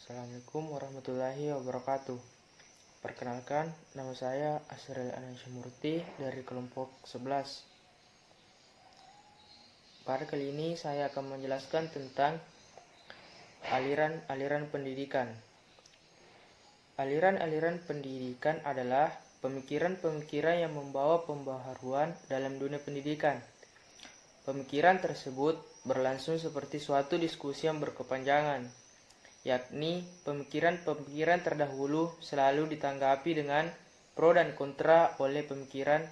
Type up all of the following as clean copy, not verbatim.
Assalamualaikum warahmatullahi wabarakatuh. Perkenalkan, nama saya Asril Anansyamurti dari kelompok 11. Pada kali ini saya akan menjelaskan tentang aliran-aliran pendidikan. Aliran-aliran pendidikan adalah pemikiran-pemikiran yang membawa pembaharuan dalam dunia pendidikan. Pemikiran tersebut berlangsung seperti suatu diskusi yang berkepanjangan, yakni pemikiran-pemikiran terdahulu selalu ditanggapi dengan pro dan kontra oleh pemikiran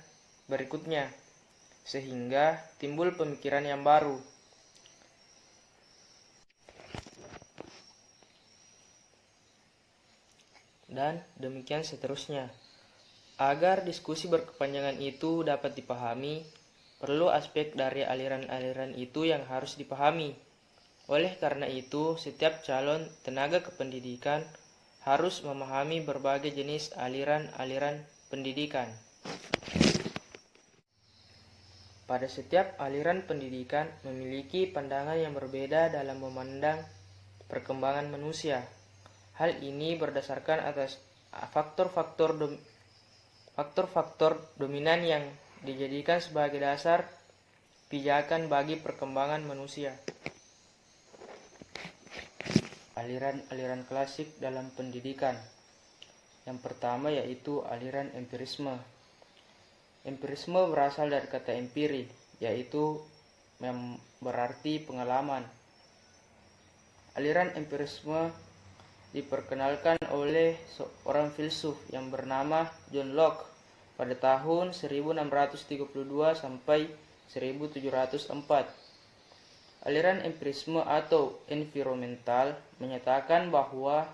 berikutnya, sehingga timbul pemikiran yang baru. Dan demikian seterusnya. Agar diskusi berkepanjangan itu dapat dipahami, perlu aspek dari aliran-aliran itu yang harus dipahami. Oleh karena itu, setiap calon tenaga kependidikan harus memahami berbagai jenis aliran-aliran pendidikan. Pada setiap aliran pendidikan memiliki pandangan yang berbeda dalam memandang perkembangan manusia. Hal ini berdasarkan atas faktor-faktor dominan yang dijadikan sebagai dasar pijakan bagi perkembangan manusia. Aliran-aliran klasik dalam pendidikan. Yang pertama yaitu aliran empirisme. Empirisme berasal dari kata empiri, yaitu yang berarti pengalaman. Aliran empirisme diperkenalkan oleh seorang filsuf yang bernama John Locke pada tahun 1632 sampai 1704. Aliran empirisme atau environmental menyatakan bahwa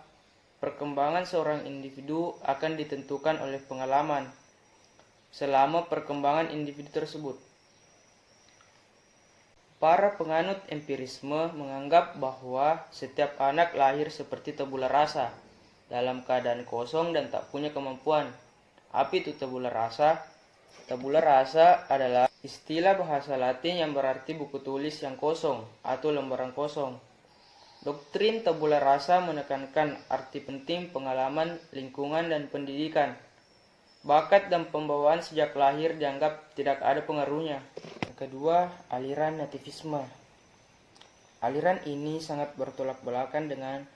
perkembangan seorang individu akan ditentukan oleh pengalaman selama perkembangan individu tersebut. Para penganut empirisme menganggap bahwa setiap anak lahir seperti tabula rasa, dalam keadaan kosong dan tak punya kemampuan. Apa itu tabula rasa? Tabula rasa adalah istilah bahasa Latin yang berarti buku tulis yang kosong atau lembaran kosong. Doktrin tabula rasa menekankan arti penting pengalaman, lingkungan, dan pendidikan. Bakat dan pembawaan sejak lahir dianggap tidak ada pengaruhnya. Yang kedua, aliran nativisme. Aliran ini sangat bertolak belakang dengan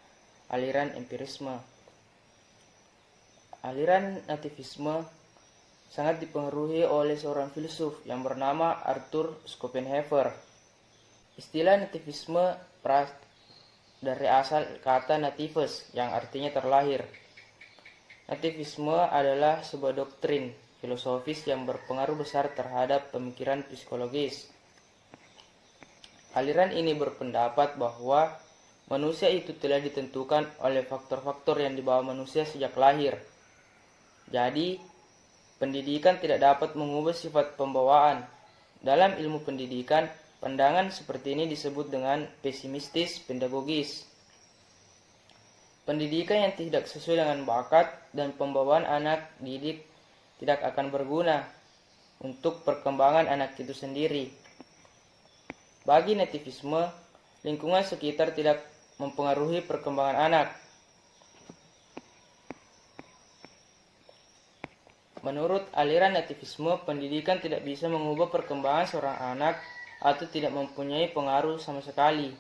aliran empirisme. Aliran nativisme sangat dipengaruhi oleh seorang filsuf yang bernama Arthur Schopenhauer. Istilah nativisme dari asal kata nativus yang artinya terlahir. Nativisme adalah sebuah doktrin filosofis yang berpengaruh besar terhadap pemikiran psikologis. Aliran ini berpendapat bahwa manusia itu telah ditentukan oleh faktor-faktor yang dibawa manusia sejak lahir. Jadi, pendidikan tidak dapat mengubah sifat pembawaan. Dalam ilmu pendidikan, pandangan seperti ini disebut dengan pesimistis pedagogis. Pendidikan yang tidak sesuai dengan bakat dan pembawaan anak didik tidak akan berguna untuk perkembangan anak itu sendiri. Bagi nativisme, lingkungan sekitar tidak mempengaruhi perkembangan anak. Menurut aliran nativisme, pendidikan tidak bisa mengubah perkembangan seorang anak atau tidak mempunyai pengaruh sama sekali.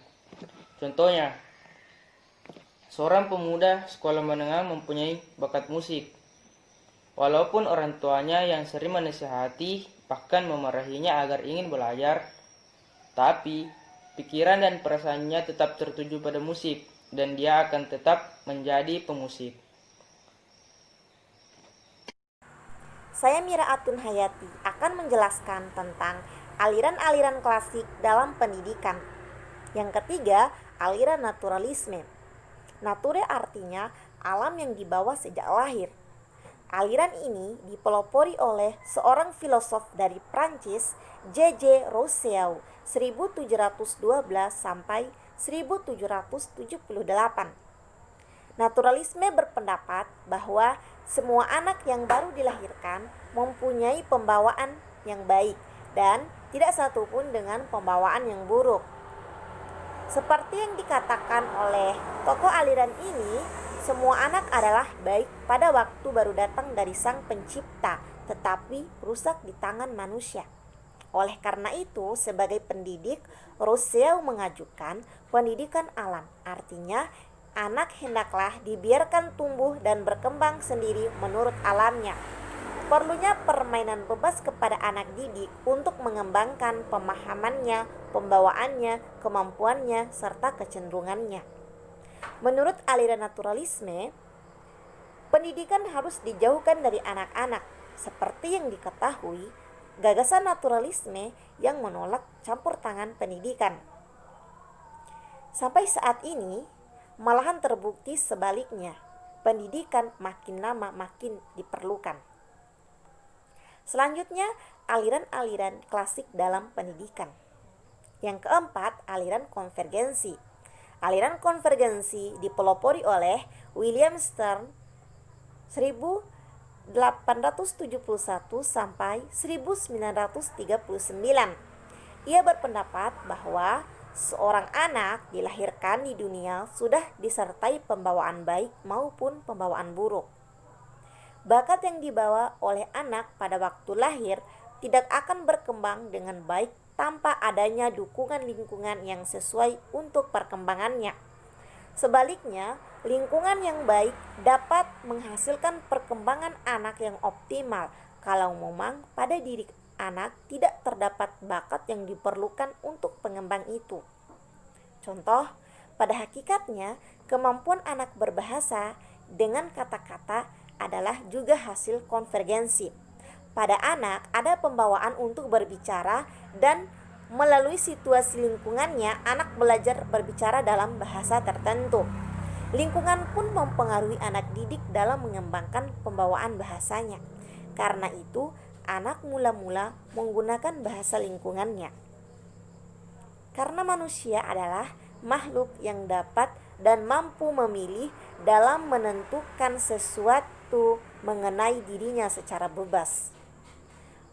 Contohnya, seorang pemuda sekolah menengah mempunyai bakat musik. Walaupun orang tuanya yang sering menasihati bahkan memarahinya agar ingin belajar, tapi pikiran dan perasaannya tetap tertuju pada musik dan dia akan tetap menjadi pemusik. Saya Mira Atun Hayati akan menjelaskan tentang aliran-aliran klasik dalam pendidikan. Yang ketiga, aliran naturalisme. Nature artinya alam yang dibawa sejak lahir. Aliran ini dipelopori oleh seorang filosof dari Prancis, J.J. Rousseau, 1712 sampai 1778. Naturalisme berpendapat bahwa semua anak yang baru dilahirkan mempunyai pembawaan yang baik dan tidak satupun dengan pembawaan yang buruk. Seperti yang dikatakan oleh tokoh aliran ini, semua anak adalah baik pada waktu baru datang dari Sang Pencipta, tetapi rusak di tangan manusia. Oleh karena itu, sebagai pendidik, Rousseau mengajukan pendidikan alam. Artinya, anak hendaklah dibiarkan tumbuh dan berkembang sendiri menurut alamnya. Perlunya permainan bebas kepada anak didik untuk mengembangkan pemahamannya, pembawaannya, kemampuannya, serta kecenderungannya. Menurut aliran naturalisme, pendidikan harus dijauhkan dari anak-anak. Seperti yang diketahui, gagasan naturalisme yang menolak campur tangan pendidikan. Sampai saat ini, malahan terbukti sebaliknya, pendidikan makin lama makin diperlukan. Selanjutnya, aliran-aliran klasik dalam pendidikan. Yang keempat, aliran konvergensi. Aliran konvergensi dipelopori oleh William Stern 1871 sampai 1939. Ia berpendapat bahwa seorang anak dilahirkan di dunia sudah disertai pembawaan baik maupun pembawaan buruk. Bakat yang dibawa oleh anak pada waktu lahir tidak akan berkembang dengan baik tanpa adanya dukungan lingkungan yang sesuai untuk perkembangannya. Sebaliknya, lingkungan yang baik dapat menghasilkan perkembangan anak yang optimal kalau memang pada diri anak tidak terdapat bakat yang diperlukan untuk pengembang itu. Contoh, pada hakikatnya, kemampuan anak berbahasa dengan kata-kata adalah juga hasil konvergensi. Pada anak ada pembawaan untuk berbicara dan melalui situasi lingkungannya anak belajar berbicara dalam bahasa tertentu. Lingkungan pun mempengaruhi anak didik dalam mengembangkan pembawaan bahasanya. Karena itu, anak mula-mula menggunakan bahasa lingkungannya. Karena manusia adalah makhluk yang dapat dan mampu memilih dalam menentukan sesuatu mengenai dirinya secara bebas.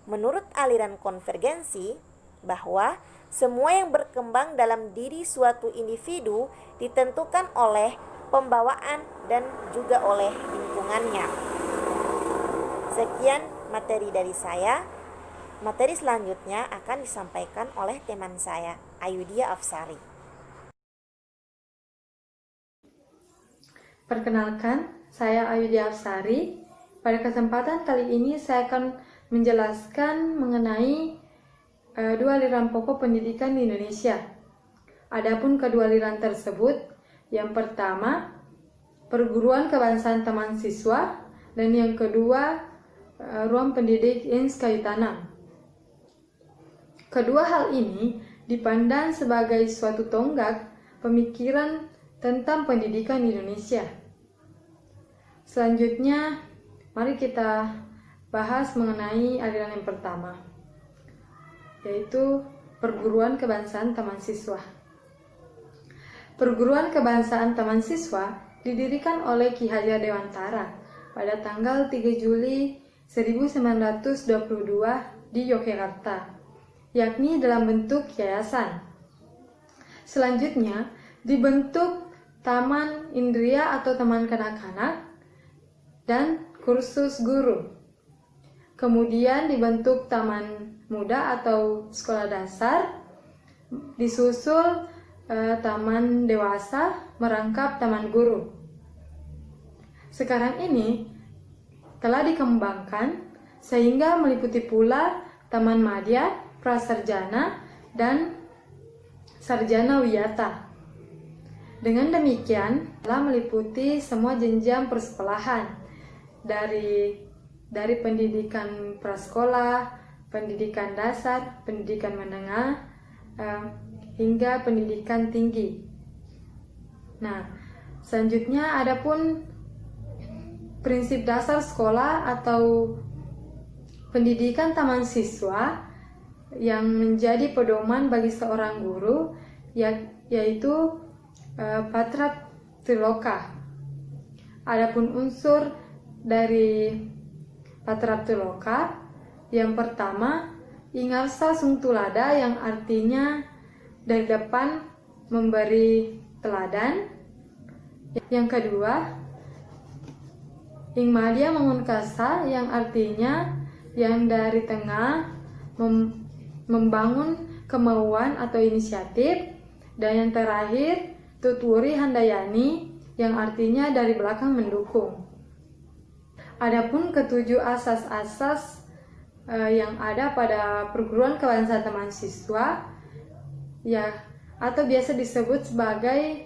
Menurut aliran konvergensi, bahwa semua yang berkembang dalam diri suatu individu ditentukan oleh pembawaan dan juga oleh lingkungannya. Sekian materi dari saya. Materi selanjutnya akan disampaikan oleh teman saya, Ayudia Afsari. Perkenalkan, saya Ayudia Afsari. Pada kesempatan kali ini saya akan menjelaskan mengenai dua aliran pokok pendidikan di Indonesia. Adapun kedua aliran tersebut, yang pertama perguruan kebangsaan taman siswa dan yang kedua ruang pendidik INS Kayu Tanam. Kedua hal ini dipandang sebagai suatu tonggak pemikiran tentang pendidikan di Indonesia. Selanjutnya, mari kita bahas mengenai aliran yang pertama, yaitu perguruan kebangsaan taman siswa. Perguruan kebangsaan taman siswa didirikan oleh Ki Hajar Dewantara pada tanggal 3 Juli 1922 di Yogyakarta, yakni dalam bentuk yayasan. Selanjutnya, dibentuk Taman Indria atau Taman Kanak-kanak dan kursus guru. Kemudian dibentuk Taman Muda atau Sekolah Dasar, disusul Taman Dewasa merangkap Taman Guru. Sekarang ini telah dikembangkan sehingga meliputi pula Taman Madya, Prasarjana, dan Sarjana Wiyata. Dengan demikian, telah meliputi semua jenjang persekolahan dari pendidikan prasekolah, pendidikan dasar, pendidikan menengah, hingga pendidikan tinggi. Nah, selanjutnya adapun prinsip dasar sekolah atau pendidikan taman siswa yang menjadi pedoman bagi seorang guru, yaitu Patra Tiloka. Adapun unsur dari Patra Tiloka, yang pertama Ingarsa Sung Tulada, yang artinya dari depan memberi teladan. Yang kedua, Ing Madia Mangunkasa, yang artinya yang dari tengah, membangun kemauan atau inisiatif. Dan yang terakhir, Tutwuri Handayani, yang artinya dari belakang mendukung. Adapun ketujuh asas-asas yang ada pada perguruan kebangsaan teman siswa, ya, atau biasa disebut sebagai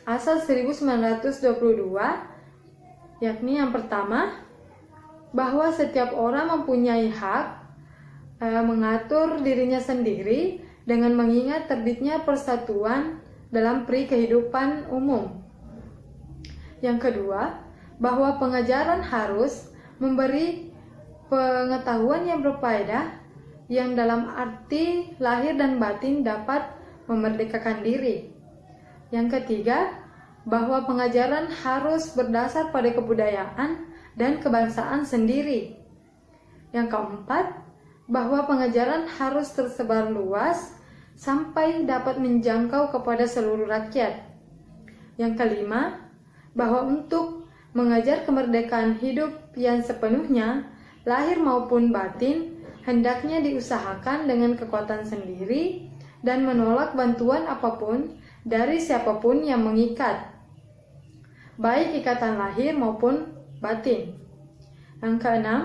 asas 1922, yakni yang pertama, bahwa setiap orang mempunyai hak mengatur dirinya sendiri dengan mengingat terbitnya persatuan dalam peri kehidupan umum. Yang kedua, bahwa pengajaran harus memberi pengetahuan yang berfaedah, yang dalam arti lahir dan batin dapat memerdekakan diri. Yang ketiga, bahwa pengajaran harus berdasar pada kebudayaan dan kebangsaan sendiri. Yang keempat, bahwa pengajaran harus tersebar luas sampai dapat menjangkau kepada seluruh rakyat. Yang kelima, bahwa untuk mengajar kemerdekaan hidup yang sepenuhnya, lahir maupun batin, hendaknya diusahakan dengan kekuatan sendiri dan menolak bantuan apapun dari siapapun yang mengikat, baik ikatan lahir maupun batin. Yang keenam,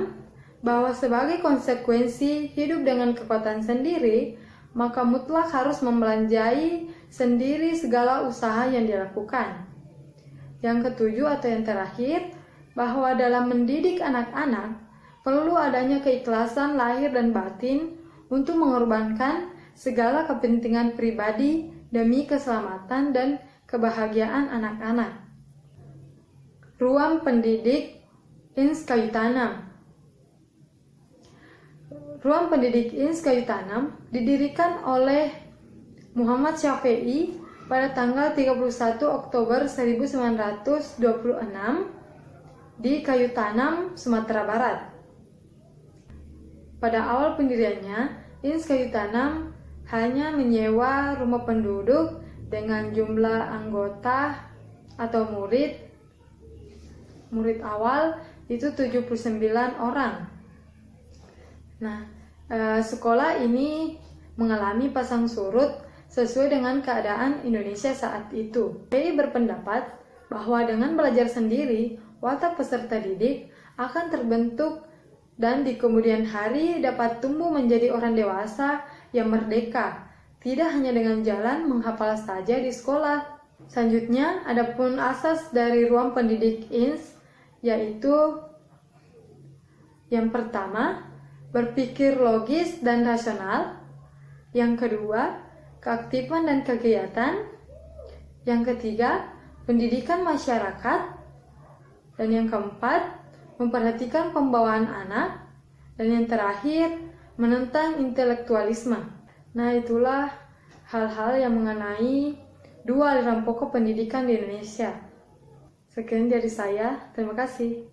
bahwa sebagai konsekuensi hidup dengan kekuatan sendiri, maka mutlak harus membelanjai sendiri segala usaha yang dilakukan. Yang ketujuh atau yang terakhir, bahwa dalam mendidik anak-anak perlu adanya keikhlasan lahir dan batin untuk mengorbankan segala kepentingan pribadi demi keselamatan dan kebahagiaan anak-anak. Ruang pendidik INS Kayu Tanam. Ruang pendidik INS Kayu Tanam didirikan oleh Muhammad Syafi'i pada tanggal 31 Oktober 1926 di Kayu Tanam, Sumatera Barat. Pada awal pendiriannya, INS Kayu Tanam hanya menyewa rumah penduduk dengan jumlah anggota atau murid awal itu 79 orang. Nah, sekolah ini mengalami pasang surut sesuai dengan keadaan Indonesia saat itu. Saya berpendapat bahwa dengan belajar sendiri, watak peserta didik akan terbentuk dan di kemudian hari dapat tumbuh menjadi orang dewasa yang merdeka, tidak hanya dengan jalan menghafal saja di sekolah. Selanjutnya, adapun asas dari ruang pendidik INS, yaitu yang pertama, berpikir logis dan rasional. Yang kedua, keaktifan dan kegiatan. Yang ketiga, pendidikan masyarakat. Dan yang keempat, memperhatikan pembawaan anak. Dan yang terakhir, menentang intelektualisme. Nah, itulah hal-hal yang mengenai dua aliran pokok pendidikan di Indonesia. Sekian dari saya, terima kasih.